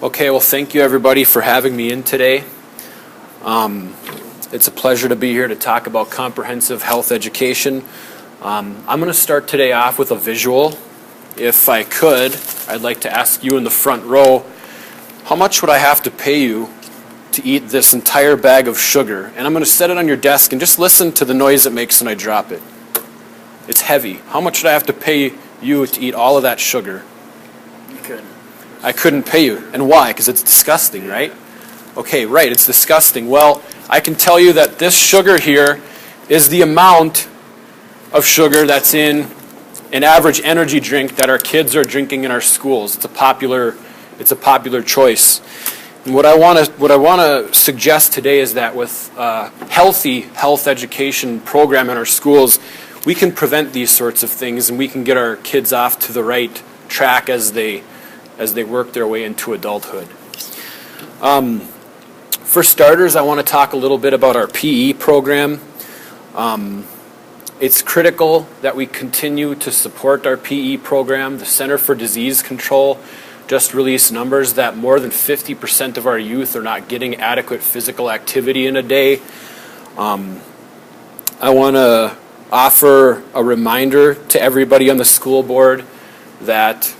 Okay, well, thank you everybody for having me in today. It's a pleasure to be here to talk about comprehensive health education. I'm going to start today off with a visual. If I could, I'd like to ask you in the front row, how much would I have to pay you to eat this entire bag of sugar? And I'm going to set it on your desk and just listen to the noise it makes when I drop it. It's heavy. How much would I have to pay you to eat all of that sugar? You couldn't. I couldn't pay you. And why? Because it's disgusting, right? Okay, right, it's disgusting. Well, I can tell you that this sugar here is the amount of sugar that's in an average energy drink that our kids are drinking in our schools. It's a popular choice. And what I want to suggest today is that with a healthy health education program in our schools, we can prevent these sorts of things and we can get our kids off to the right track as they work their way into adulthood. For starters, I want to talk a little bit about our PE program. It's critical that we continue to support our PE program. The Center for Disease Control just released numbers that more than 50% of our youth are not getting adequate physical activity in a day. I want to offer a reminder to everybody on the school board that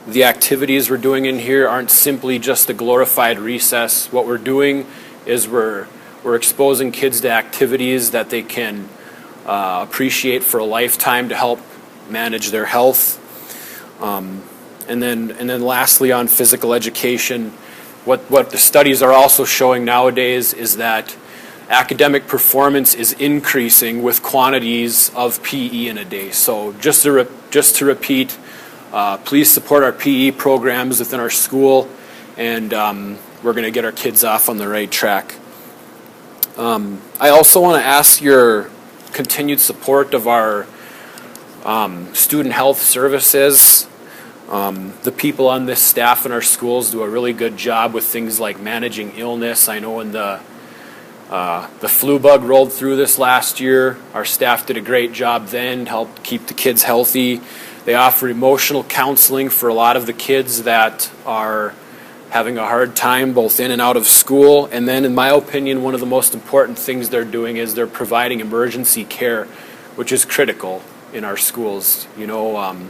the activities we're doing in here aren't simply just a glorified recess. What we're doing is we're exposing kids to activities that they can appreciate for a lifetime to help manage their health. And then lastly, on physical education, what the studies are also showing nowadays is that academic performance is increasing with quantities of PE in a day. So just to repeat, please support our PE programs within our school, and we're going to get our kids off on the right track. I also want to ask your continued support of our student health services. The people on this staff in our schools do a really good job with things like managing illness. I know when the flu bug rolled through this last year, our staff did a great job then, helped keep the kids healthy. They offer emotional counseling for a lot of the kids that are having a hard time both in and out of school. And then, in my opinion, one of the most important things they're doing is they're providing emergency care, which is critical in our schools. You know,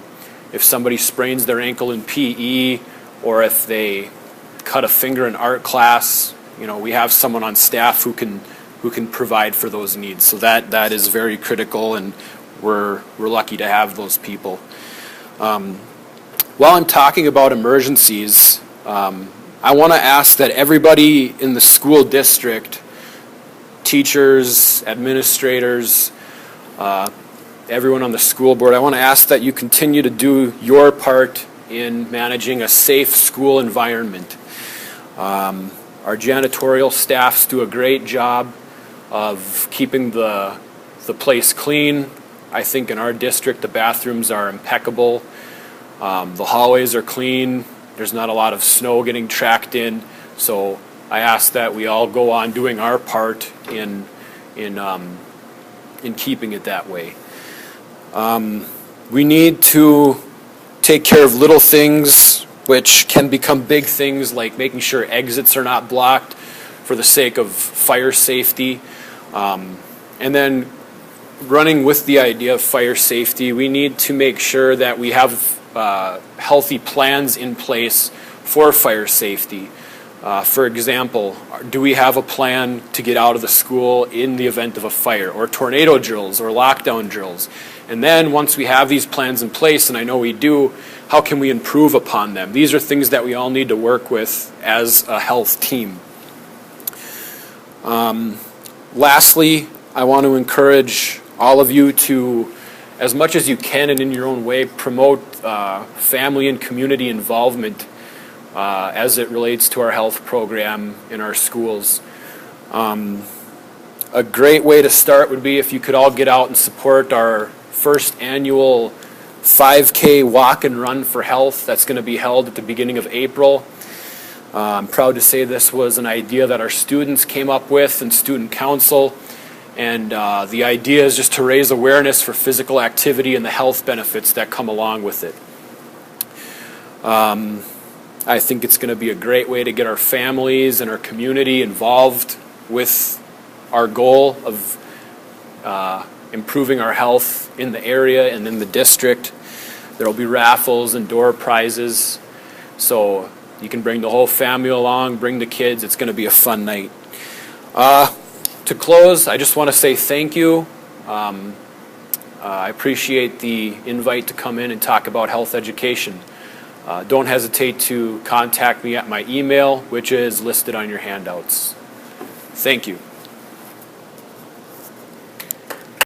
if somebody sprains their ankle in PE, or if they cut a finger in art class, you know, we have someone on staff who can provide for those needs. So that is very critical, and we're lucky to have those people. While I'm talking about emergencies, I want to ask that everybody in the school district, teachers, administrators, everyone on the school board, I want to ask that you continue to do your part in managing a safe school environment. Our janitorial staffs do a great job of keeping the place clean. I think in our district the bathrooms are impeccable. The hallways are clean. There's not a lot of snow getting tracked in. So I ask that we all go on doing our part in keeping it that way. We need to take care of little things which can become big things, like making sure exits are not blocked for the sake of fire safety. And then running with the idea of fire safety, we need to make sure that we have healthy plans in place for fire safety. For example, do we have a plan to get out of the school in the event of a fire, or tornado drills, or lockdown drills? And then once we have these plans in place, and I know we do, how can we improve upon them? These are things that we all need to work with as a health team. Lastly, I want to encourage all of you to, as much as you can and in your own way, promote family and community involvement as it relates to our health program in our schools. A great way to start would be if you could all get out and support our first annual 5K Walk and Run for Health that's going to be held at the beginning of April. I'm proud to say this was an idea that our students came up with and student council. And the idea is just to raise awareness for physical activity and the health benefits that come along with it. I think it's going to be a great way to get our families and our community involved with our goal of improving our health in the area and in the district. There will be raffles and door prizes, so you can bring the whole family along, bring the kids. It's going to be a fun night. To close, I just want to say thank you. I appreciate the invite to come in and talk about health education. Don't hesitate to contact me at my email, which is listed on your handouts. Thank you.